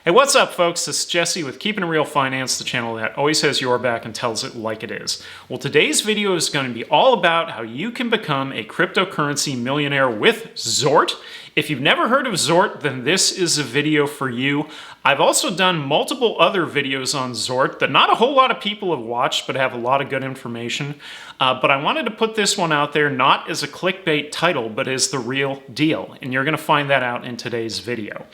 Hey, what's up, folks? This is Jesse with Keeping It Real Finance, the channel that always has your back and tells it like it is. Well, today's video is going to be all about how you can become a cryptocurrency millionaire with Zort. If you've never heard of Zort, then this is a video for you. I've also done multiple other videos on Zort that not a whole lot of people have watched, but have a lot of good information. But I wanted to put this one out there not as a clickbait title, but as the real deal. And you're going to find that out in today's video.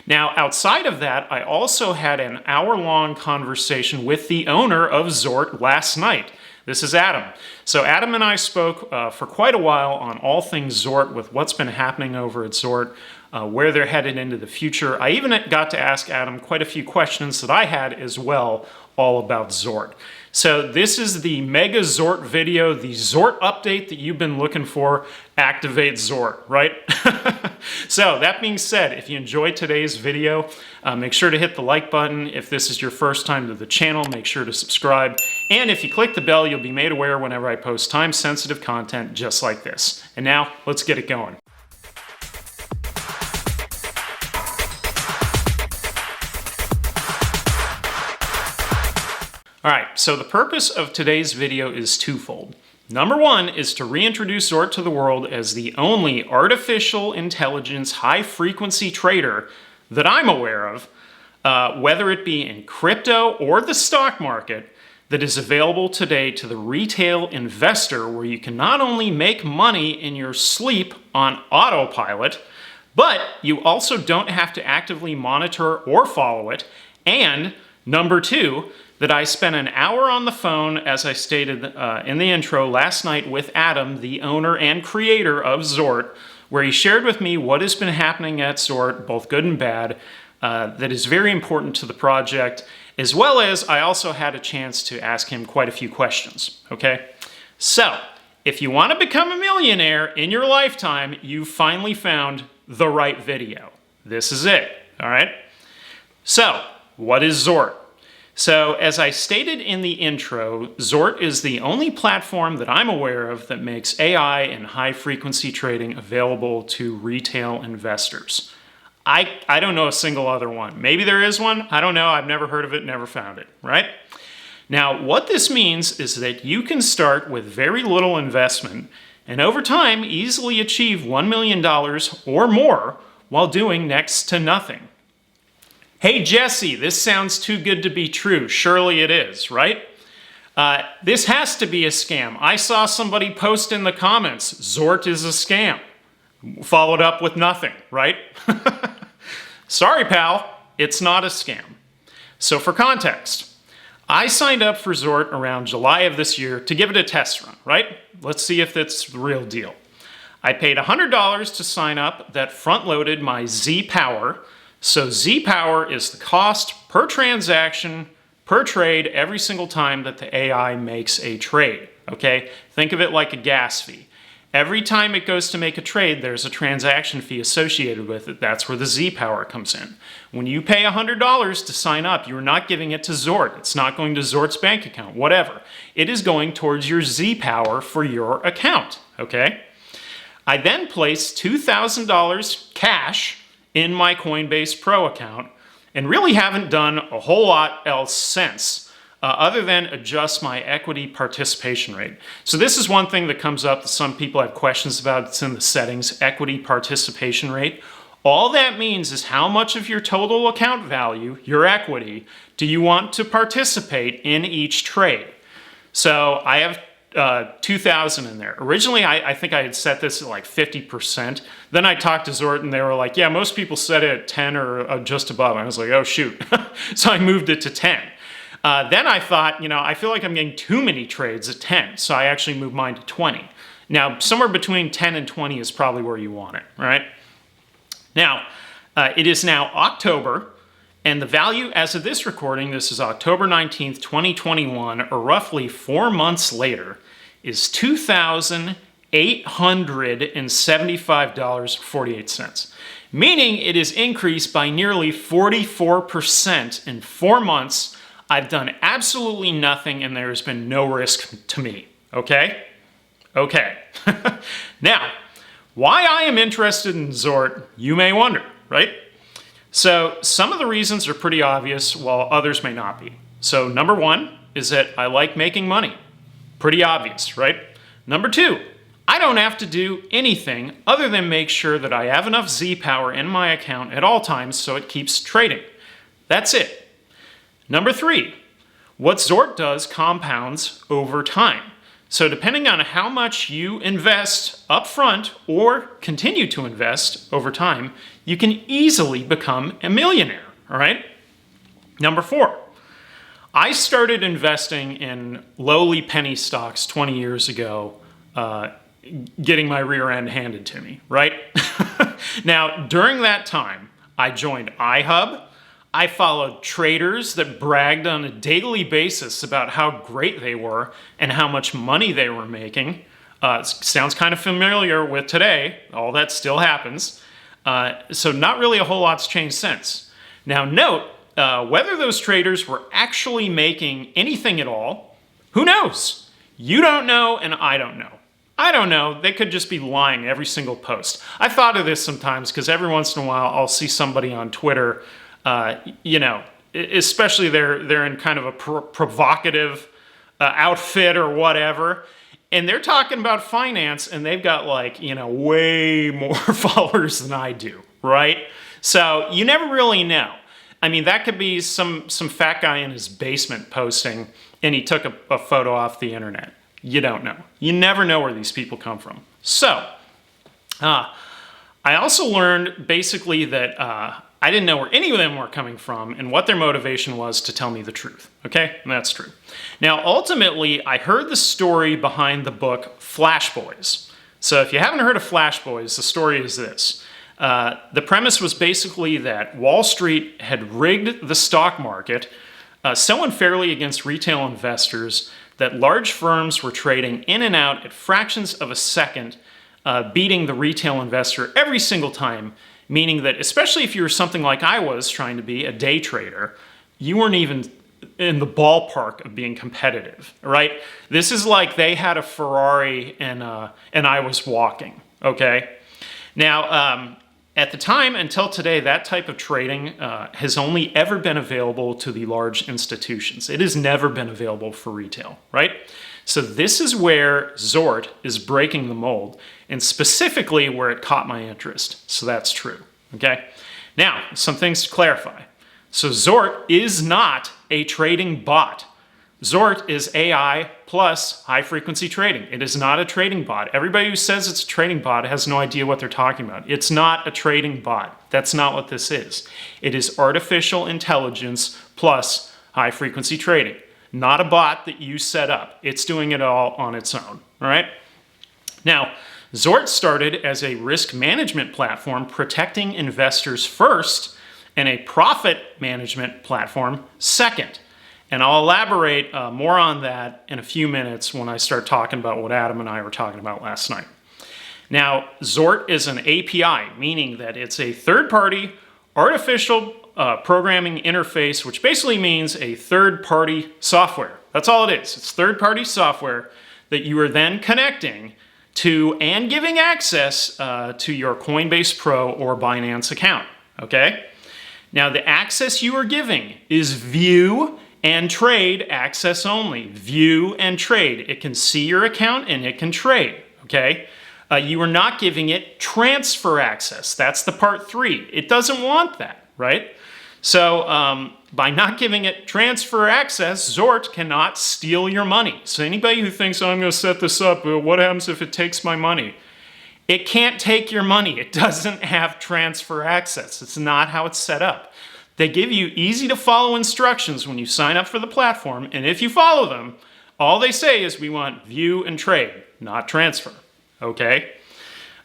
Now, outside of that, I also had an hour-long conversation with the owner of Zort last night. This is Adam. So Adam and I spoke for quite a while on all things Zort, with what's been happening over at Zort, where they're headed into the future. I even got to ask Adam quite a few questions that I had as well, all about Zort. So this is the mega Zort video, the Zort update that you've been looking for. Activate Zort, right? So that being said, if you enjoyed today's video, make sure to hit the like button. If this is your first time to the channel, make sure to subscribe. And if you click the bell, you'll be made aware whenever I post time-sensitive content just like this. And now, let's get it going. Alright, so the purpose of today's video is twofold. Number one is to reintroduce Zort to the world as the only artificial intelligence high-frequency trader that I'm aware of, whether it be in crypto or the stock market, that is available today to the retail investor, where you can not only make money in your sleep on autopilot, but you also don't have to actively monitor or follow it. And number two, that I spent an hour on the phone, as I stated in the intro, last night with Adam, the owner and creator of Zort, where he shared with me what has been happening at Zort, both good and bad, that is very important to the project, as well as I also had a chance to ask him quite a few questions, okay? So, if you want to become a millionaire in your lifetime, you've finally found the right video. This is it, all right? So, what is Zort? So, as I stated in the intro, Zort is the only platform that I'm aware of that makes AI and high-frequency trading available to retail investors. I don't know a single other one. Maybe there is one. I don't know. I've never heard of it, never found it, right? Now, what this means is that you can start with very little investment and over time easily achieve $1 million or more while doing next to nothing. Hey Jesse, this sounds too good to be true. Surely it is, right? This has to be a scam. I saw somebody post in the comments, Zort is a scam. Followed up with nothing, right? Sorry, pal, it's not a scam. So for context, I signed up for Zort around July of this year to give it a test run, right? Let's see if it's the real deal. I paid $100 to sign up. That front-loaded my Z Power. So Z Power is the cost per transaction, per trade, every single time that the AI makes a trade, okay? Think of it like a gas fee. Every time it goes to make a trade, there's a transaction fee associated with it. That's where the Z Power comes in. When you pay $100 to sign up, you're not giving it to Zort. It's not going to Zort's bank account, whatever. It is going towards your Z Power for your account, okay? I then placed $2,000 cash in my Coinbase Pro account, and really haven't done a whole lot else since, other than adjust my equity participation rate. So this is one thing that comes up that some people have questions about. It's in the settings, equity participation rate. All that means is how much of your total account value, your equity, do you want to participate in each trade? So I have 2,000 in there. Originally, I think I had set this at like 50%. Then I talked to Zort and they were like, yeah, most people set it at 10 or just above. I was like, oh shoot. So I moved it to 10. Then I thought, I feel like I'm getting too many trades at 10. So I actually moved mine to 20. Now, somewhere between 10 and 20 is probably where you want it, right? Now, it is now October. And the value, as of this recording, this is October 19th, 2021, or roughly 4 months later, is $2,875.48, meaning it is increased by nearly 44% in 4 months. I've done absolutely nothing, and there has been no risk to me, okay? Okay. Now, why I am interested in Zort, you may wonder, right? So some of the reasons are pretty obvious, while others may not be. So number one is that I like making money. Pretty obvious, right? Number two, I don't have to do anything other than make sure that I have enough Z power in my account at all times so it keeps trading. That's it. Number three, what Zort does compounds over time. So depending on how much you invest upfront or continue to invest over time, you can easily become a millionaire, all right? Number four, I started investing in lowly penny stocks 20 years ago, getting my rear end handed to me, right? Now, during that time, I joined iHub. I followed traders that bragged on a daily basis about how great they were and how much money they were making. Sounds kind of familiar with today. All that still happens. So not really a whole lot's changed since. Now note, whether those traders were actually making anything at all, who knows? You don't know and I don't know. I don't know. They could just be lying every single post. I thought of this sometimes because every once in a while I'll see somebody on Twitter, especially they're in kind of a provocative outfit or whatever, and they're talking about finance and they've got like, way more followers than I do, right? So you never really know. I mean, that could be some fat guy in his basement posting and he took a photo off the internet. You don't know. You never know where these people come from. So, I also learned basically that I didn't know where any of them were coming from and what their motivation was to tell me the truth. Okay? And that's true. Now, ultimately, I heard the story behind the book Flash Boys. So if you haven't heard of Flash Boys, the story is this. The premise was basically that Wall Street had rigged the stock market so unfairly against retail investors that large firms were trading in and out at fractions of a second, beating the retail investor every single time, meaning that especially if you were something like I was trying to be, a day trader, you weren't even in the ballpark of being competitive, right? This is like they had a Ferrari and I was walking, okay? Now, at the time until today, that type of trading has only ever been available to the large institutions. It has never been available for retail, right? So this is where Zort is breaking the mold, and specifically where it caught my interest. So that's true, okay? Now, some things to clarify. So Zort is not a trading bot. Zort is AI plus high-frequency trading. It is not a trading bot. Everybody who says it's a trading bot has no idea what they're talking about. It's not a trading bot. That's not what this is. It is artificial intelligence plus high-frequency trading. Not a bot that you set up. It's doing it all on its own, all right? Now, Zort started as a risk management platform protecting investors first and a profit management platform second. And I'll elaborate more on that in a few minutes when I start talking about what Adam and I were talking about last night. Now, Zort is an API, meaning that it's a third-party artificial programming interface, which basically means a third-party software. That's all it is. It's third-party software that you are then connecting to and giving access to your Coinbase Pro or Binance account, okay? Now, the access you are giving is view and trade access only. View and trade. It can see your account and it can trade, okay? You are not giving it transfer access. That's the part 3. It doesn't want that, right? So by not giving it transfer access, Zort cannot steal your money. So anybody who thinks, oh, I'm going to set this up, what happens if it takes my money? It can't take your money. It doesn't have transfer access. It's not how it's set up. They give you easy to follow instructions when you sign up for the platform, and if you follow them, all they say is we want view and trade, not transfer, okay?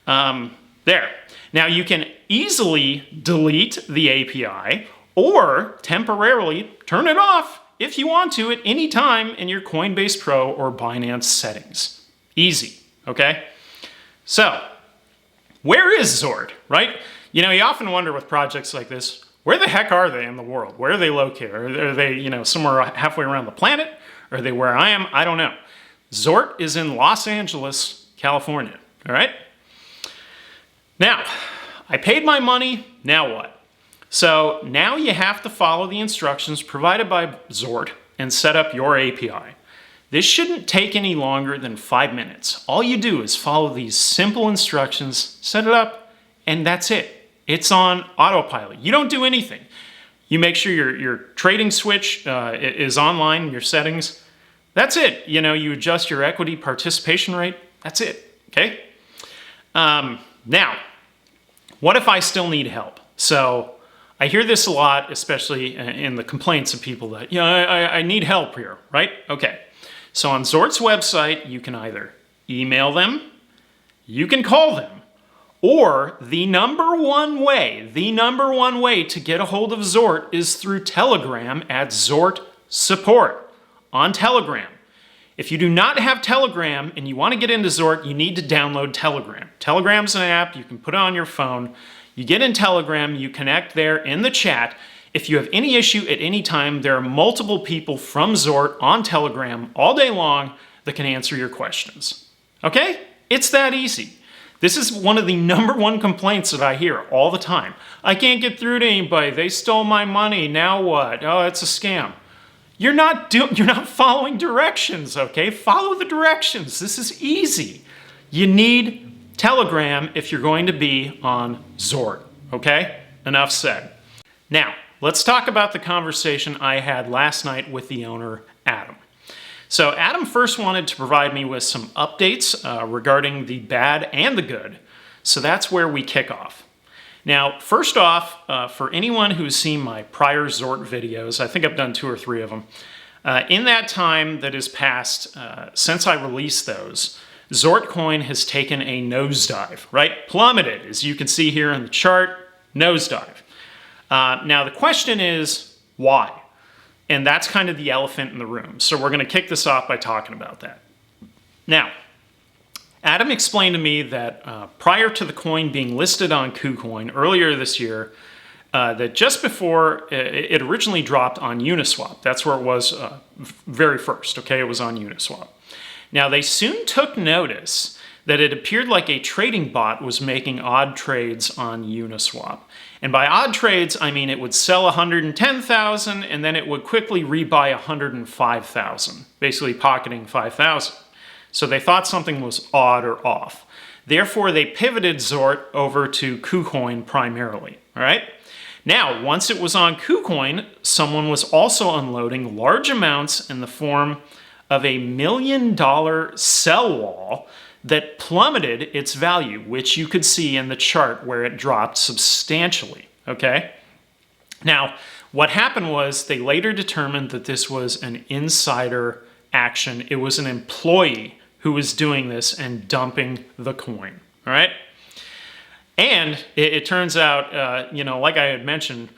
There. Now you can easily delete the API or temporarily turn it off if you want to at any time in your Coinbase Pro or Binance settings. Easy, okay? So, where is Zort, right? You know, you often wonder with projects like this, where the heck are they in the world? Where are they located? Are they, somewhere halfway around the planet? Are they where I am? I don't know. Zort is in Los Angeles, California, all right? Now, I paid my money, now what? So now you have to follow the instructions provided by Zort and set up your API. This shouldn't take any longer than 5 minutes. All you do is follow these simple instructions, set it up, and that's it. It's on autopilot. You don't do anything. You make sure your trading switch is online in your settings. That's it. You adjust your equity participation rate. That's it, okay? Now, what if I still need help? So I hear this a lot, especially in the complaints of people that, I need help here, right? Okay. So on Zort's website, you can either email them, you can call them, or the number one way to get a hold of Zort is through Telegram at Zort Support on Telegram. If you do not have Telegram and you want to get into Zort, you need to download Telegram. Telegram's an app, you can put it on your phone. You get in Telegram, you connect there in the chat. If you have any issue at any time, there are multiple people from Zort on Telegram all day long that can answer your questions. Okay? It's that easy. This is one of the number one complaints that I hear all the time. I can't get through to anybody. They stole my money. Now what? Oh, it's a scam. You're not following directions, okay? Follow the directions. This is easy. You need Telegram if you're going to be on Zort, okay? Enough said. Now, let's talk about the conversation I had last night with the owner, Adam. So Adam first wanted to provide me with some updates regarding the bad and the good. So that's where we kick off. Now, first off, for anyone who's seen my prior Zort videos, I think I've done 2 or 3 of them, in that time that has passed since I released those, Zort coin has taken a nosedive, right? Plummeted, as you can see here in the chart, nosedive. Now, the question is, why? And that's kind of the elephant in the room. So we're going to kick this off by talking about that. Now, Adam explained to me that prior to the coin being listed on KuCoin earlier this year, that just before it originally dropped on Uniswap, that's where it was very first, okay? It was on Uniswap. Now, they soon took notice that it appeared like a trading bot was making odd trades on Uniswap. And by odd trades, I mean it would sell 110,000 and then it would quickly rebuy 105,000, basically pocketing 5,000. So they thought something was odd or off. Therefore, they pivoted Zort over to KuCoin primarily, all right? Now, once it was on KuCoin, someone was also unloading large amounts in the form of a $1 million sell wall that plummeted its value, which you could see in the chart where it dropped substantially, okay? Now, what happened was they later determined that this was an insider action. It was an employee who was doing this and dumping the coin, all right? And it turns out, like I had mentioned,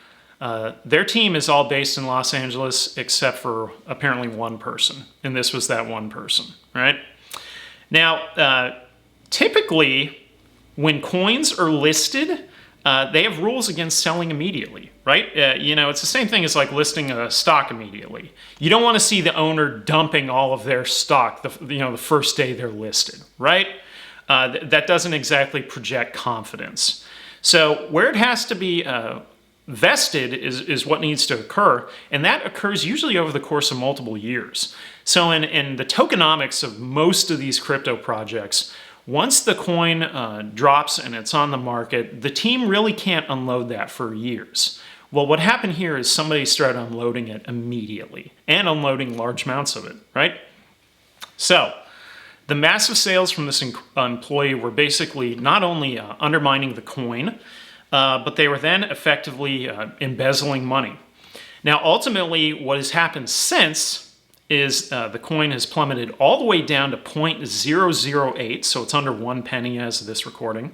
their team is all based in Los Angeles except for apparently one person, and this was that one person, right? Now, typically, when coins are listed, they have rules against selling immediately, right? It's the same thing as like listing a stock immediately. You don't want to see the owner dumping all of their stock the first day they're listed, right? That doesn't exactly project confidence. So where it has to be vested is what needs to occur, and that occurs usually over the course of multiple years. So in the tokenomics of most of these crypto projects, once the coin drops and it's on the market, the team really can't unload that for years. Well, what happened here is somebody started unloading it immediately and unloading large amounts of it, right? So the massive sales from this employee were basically not only undermining the coin, but they were then effectively embezzling money. Now, ultimately, what has happened since is the coin has plummeted all the way down to 0.008, so it's under 1 penny as of this recording,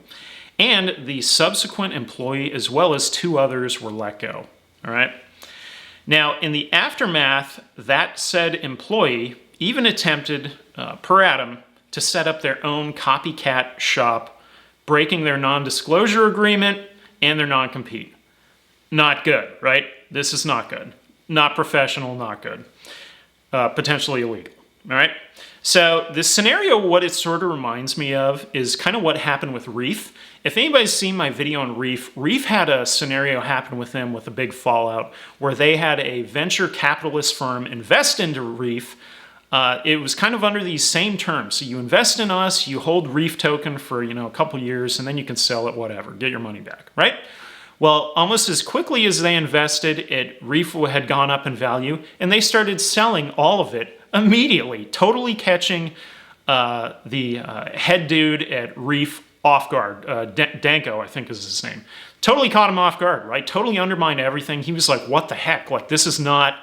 and the subsequent employee as well as 2 others were let go, all right? Now, in the aftermath, that said employee even attempted, per Adam, to set up their own copycat shop, breaking their non-disclosure agreement and their non-compete. Not good, right? This is not good. Not professional, not good. Potentially illegal, All right. So this scenario, what it sort of reminds me of is kind of what happened with Reef. If anybody's seen my video on Reef, Reef had a scenario happen with them with a big fallout where they had a venture capitalist firm invest into Reef. It was kind of under these same terms. So you invest in us, you hold Reef token for, a couple years, and then you can sell it, whatever, get your money back, right? Well, almost as quickly as they invested, Reef had gone up in value, and they started selling all of it immediately, totally catching the head dude at Reef off guard. Danko, I think is his name. Totally caught him off guard, right? Totally undermined everything. He was like, what the heck? Like, this is not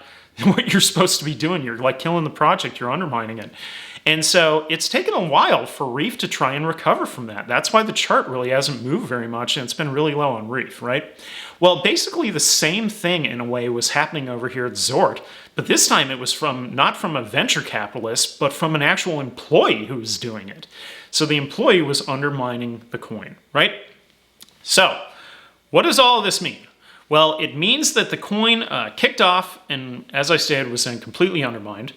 what you're supposed to be doing. You're like killing the project. You're undermining it. And so it's taken a while for Reef to try and recover from that. That's why the chart really hasn't moved very much, and it's been really low on Reef, right? Well, basically the same thing in a way was happening over here at Zort, but this time it was not from a venture capitalist, but from an actual employee who was doing it. So the employee was undermining the coin, right? So what does all of this mean? Well, it means that the coin kicked off and, as I stated, was then completely undermined.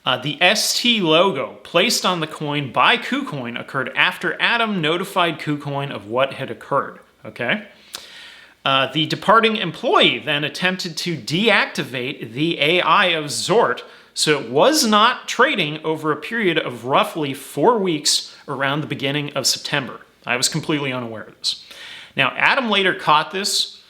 The ST logo placed on the coin by KuCoin occurred after Adam notified KuCoin of what had occurred, okay? The departing employee then attempted to deactivate the AI of Zort, so it was not trading over a period of roughly 4 weeks around the beginning of September. I was completely unaware of this. Now, Adam later caught this,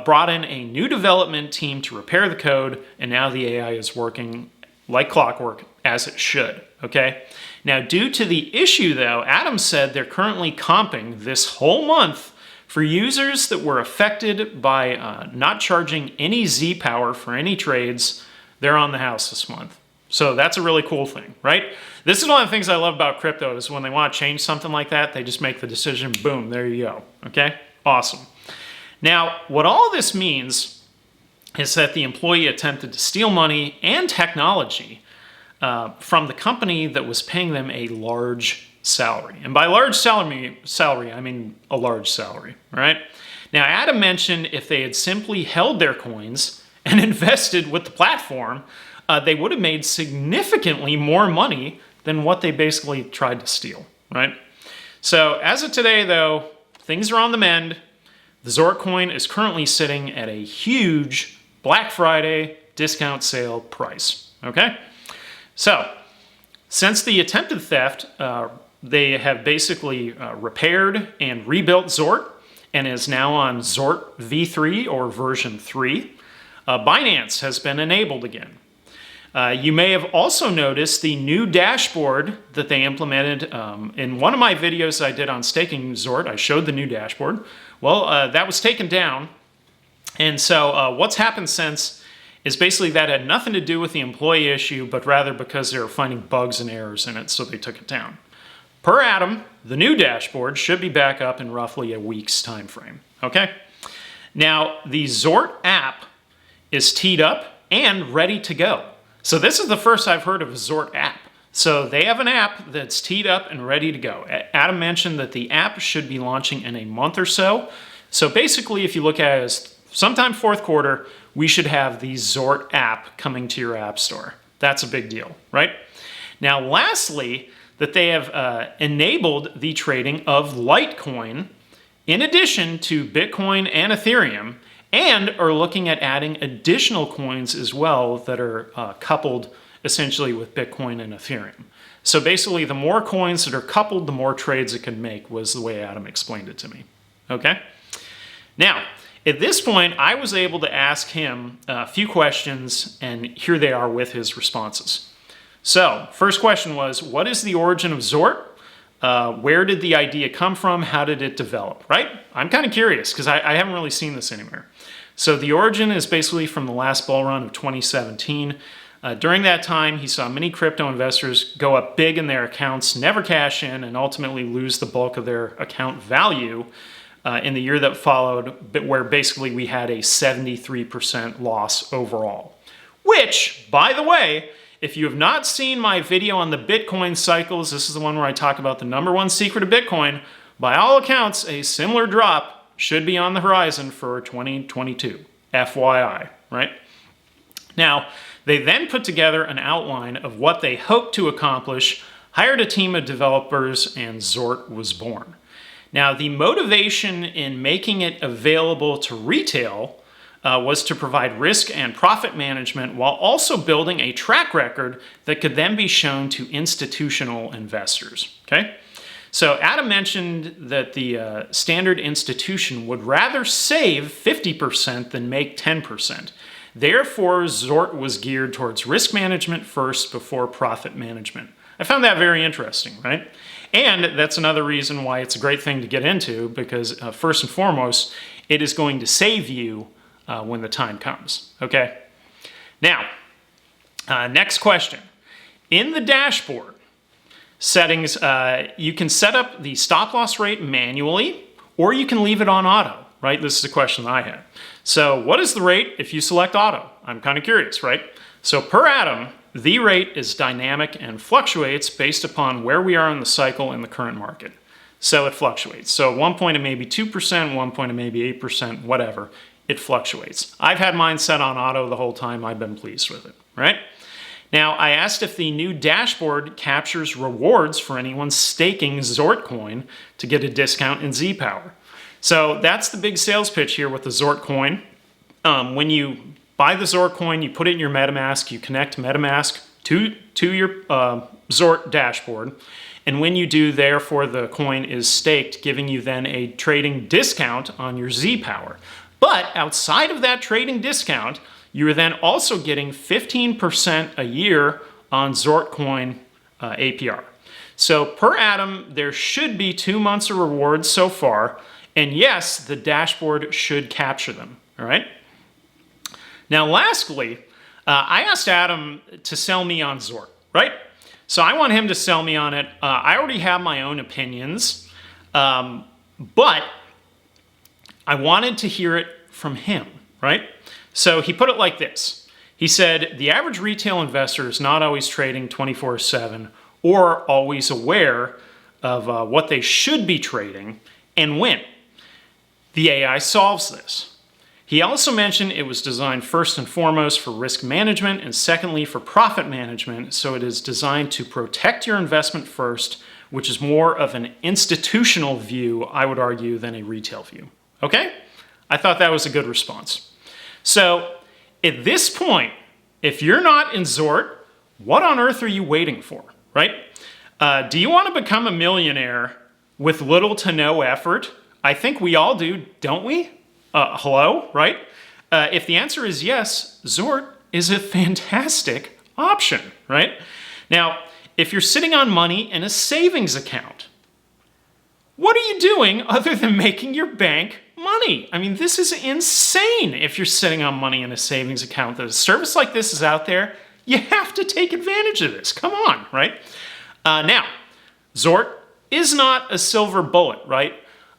brought in a new development team to repair the code, and now the AI is working like clockwork, as it should, okay? Now, due to the issue, though, Adam said they're currently comping this whole month for users that were affected by not charging any Z power for any trades. They're on the house this month. So that's a really cool thing, right? This is one of the things I love about crypto is when they want to change something like that, they just make the decision, boom, there you go, okay? Awesome. Now, what all this means is that the employee attempted to steal money and technology from the company that was paying them a large salary. And by large salary, I mean a large salary, right? Now, Adam mentioned if they had simply held their coins and invested with the platform, they would have made significantly more money than what they basically tried to steal, right? So as of today, though, things are on the mend. The Zort coin is currently sitting at a huge Black Friday discount sale price, okay? So, since the attempted theft, they have basically repaired and rebuilt Zort and is now on Zort v3 or version 3. Binance has been enabled again. You may have also noticed the new dashboard that they implemented. In one of my videos I did on staking Zort, I showed the new dashboard. Well, that was taken down. And so what's happened since is basically that had nothing to do with the employee issue, but rather because they were finding bugs and errors in it, so they took it down. Per Adam, the new dashboard should be back up in roughly a week's time frame, okay? Now, the Zort app is teed up and ready to go. So this is the first I've heard of a Zort app. So they have an app that's teed up and ready to go. Adam mentioned that the app should be launching in a month or so. So basically, if you look at it as sometime fourth quarter, we should have the Zort app coming to your app store. That's a big deal, right? Now, lastly, that they have enabled the trading of Litecoin in addition to Bitcoin and Ethereum, and are looking at adding additional coins as well that are coupled essentially with Bitcoin and Ethereum. So basically, the more coins that are coupled, the more trades it can make, was the way Adam explained it to me, okay? Now, at this point, I was able to ask him a few questions, and here they are with his responses. So, first question was, what is the origin of Zort? Where did the idea come from? How did it develop, right? I'm kind of curious because I haven't really seen this anywhere. So the origin is basically from the last bull run of 2017. During that time, he saw many crypto investors go up big in their accounts, never cash in, and ultimately lose the bulk of their account value in the year that followed, where basically we had a 73% loss overall. Which, by the way, if you have not seen my video on the Bitcoin cycles, this is the one where I talk about the #1 secret of Bitcoin. By all accounts, a similar drop should be on the horizon for 2022. FYI, right? Now, they then put together an outline of what they hoped to accomplish, hired a team of developers, and Zort was born. Now, the motivation in making it available to retail was to provide risk and profit management while also building a track record that could then be shown to institutional investors. Okay? So Adam mentioned that the standard institution would rather save 50% than make 10%. Therefore, Zort was geared towards risk management first before profit management. I found that very interesting, right? And that's another reason why it's a great thing to get into, because first and foremost, it is going to save you when the time comes, okay? Now, next question. In the dashboard settings, you can set up the stop loss rate manually, or you can leave it on auto, right? This is a question that I had. So what is the rate if you select auto? I'm kind of curious, right? So per Adam, the rate is dynamic and fluctuates based upon where we are in the cycle in the current market. So it fluctuates. So at one point it may be 2%, one point it may be 8%, whatever. It fluctuates. I've had mine set on auto the whole time. I've been pleased with it, right? Now, I asked if the new dashboard captures rewards for anyone staking Zort coin to get a discount in Z-Power. So that's the big sales pitch here with the Zort coin. When you buy the Zort coin, you put it in your MetaMask, you connect MetaMask to your Zort dashboard. And when you do, therefore, the coin is staked, giving you then a trading discount on your Z-Power. But outside of that trading discount, you are then also getting 15% a year on Zort coin APR. So per Adam, there should be 2 months of rewards so far. And yes, the dashboard should capture them, all right? Now, lastly, I asked Adam to sell me on Zort, right? So I want him to sell me on it. I already have my own opinions, but I wanted to hear it from him, right? So he put it like this. He said, the average retail investor is not always trading 24/7 or always aware of what they should be trading and when. The AI solves this. He also mentioned it was designed first and foremost for risk management and secondly for profit management, so it is designed to protect your investment first, which is more of an institutional view, I would argue, than a retail view. Okay? I thought that was a good response. So at this point, if you're not in Zort, what on earth are you waiting for, right? Do you want to become a millionaire with little to no effort? I think we all do, don't we? Hello, right? If the answer is yes, Zort is a fantastic option, right? Now, if you're sitting on money in a savings account, what are you doing other than making your bank money? I mean, this is insane if you're sitting on money in a savings account. That a service like this is out there, you have to take advantage of this. Come on, right? Now, Zort is not a silver bullet, right?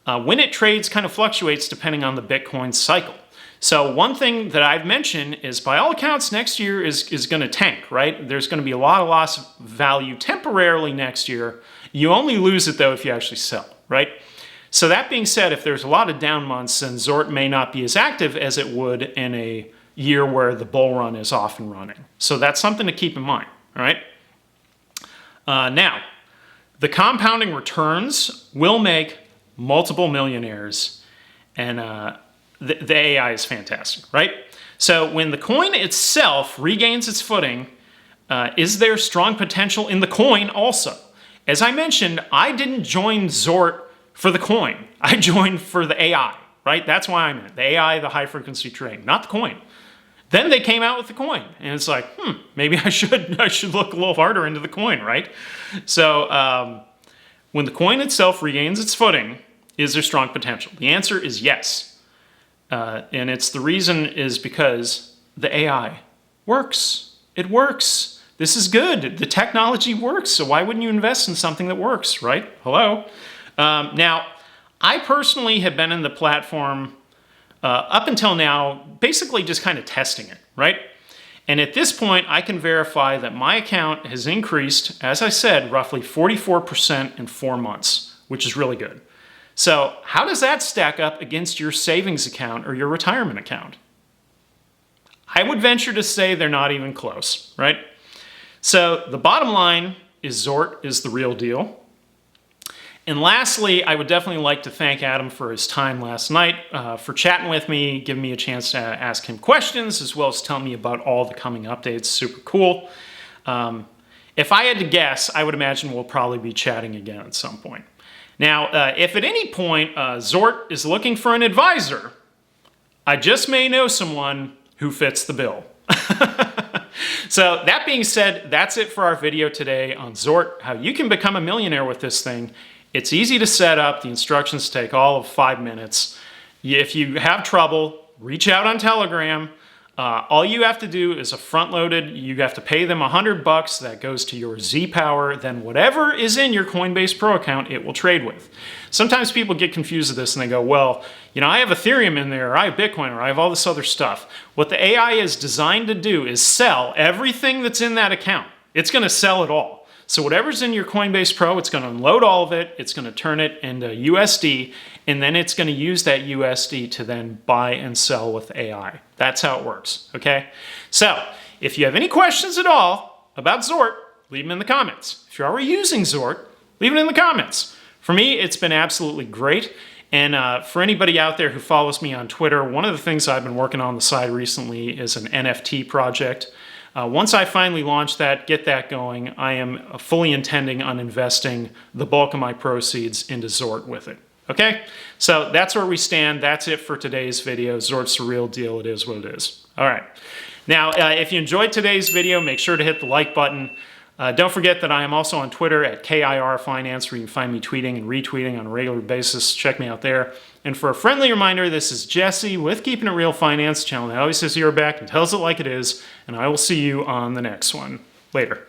When it trades kind of fluctuates depending on the Bitcoin cycle. So one thing that I've mentioned is by all accounts next year is going to tank, right? There's going to be a lot of loss of value temporarily next year. You only lose it though if you actually sell, right? So that being said, if there's a lot of down months, then Zort may not be as active as it would in a year where the bull run is off and running. So that's something to keep in mind, all right? Now, the compounding returns will make multiple millionaires, and the AI is fantastic, right? So when the coin itself regains its footing, is there strong potential in the coin also? As I mentioned, I didn't join Zort for the coin. I joined for the AI, right? That's why I'm in it. The AI, the high frequency trading, not the coin. Then they came out with the coin, and it's like, maybe I should look a little harder into the coin, right? So when the coin itself regains its footing, is there strong potential? The answer is yes. And it's the reason is because the AI works. It works. This is good. The technology works, so why wouldn't you invest in something that works, right? Hello? Now, I personally have been in the platform up until now, basically just kind of testing it, right? And at this point, I can verify that my account has increased, as I said, roughly 44% in 4 months, which is really good. So how does that stack up against your savings account or your retirement account? I would venture to say they're not even close, right? So the bottom line is Zort is the real deal. And lastly, I would definitely like to thank Adam for his time last night, for chatting with me, giving me a chance to ask him questions, as well as telling me about all the coming updates. Super cool. If I had to guess, I would imagine we'll probably be chatting again at some point. Now, if at any point Zort is looking for an advisor, I just may know someone who fits the bill. So that being said, that's it for our video today on Zort, how you can become a millionaire with this thing. It's easy to set up. The instructions take all of 5 minutes. If you have trouble, reach out on Telegram. All you have to do is a front-loaded, you have to pay them $100, that goes to your Z-Power, then whatever is in your Coinbase Pro account, it will trade with. Sometimes people get confused with this and they go, well, you know, I have Ethereum in there, or I have Bitcoin, or I have all this other stuff. What the AI is designed to do is sell everything that's in that account. It's going to sell it all. So whatever's in your Coinbase Pro, it's going to unload all of it, it's going to turn it into USD, and then it's going to use that USD to then buy and sell with AI. That's how it works, okay? So if you have any questions at all about Zort, leave them in the comments. If you're already using Zort, leave it in the comments. For me, it's been absolutely great. And for anybody out there who follows me on Twitter, one of the things I've been working on the side recently is an NFT project. Once I finally launch that, get that going, I am fully intending on investing the bulk of my proceeds into Zort with it. Okay? So that's where we stand. That's it for today's video. Zort's the real deal. It is what it is. All right. Now, if you enjoyed today's video, make sure to hit the like button. Don't forget that I am also on Twitter at KIR Finance, where you can find me tweeting and retweeting on a regular basis. Check me out there. And for a friendly reminder, this is Jesse with Keeping It Real Finance, channel that always says you're back and tells it like it is. And I will see you on the next one. Later.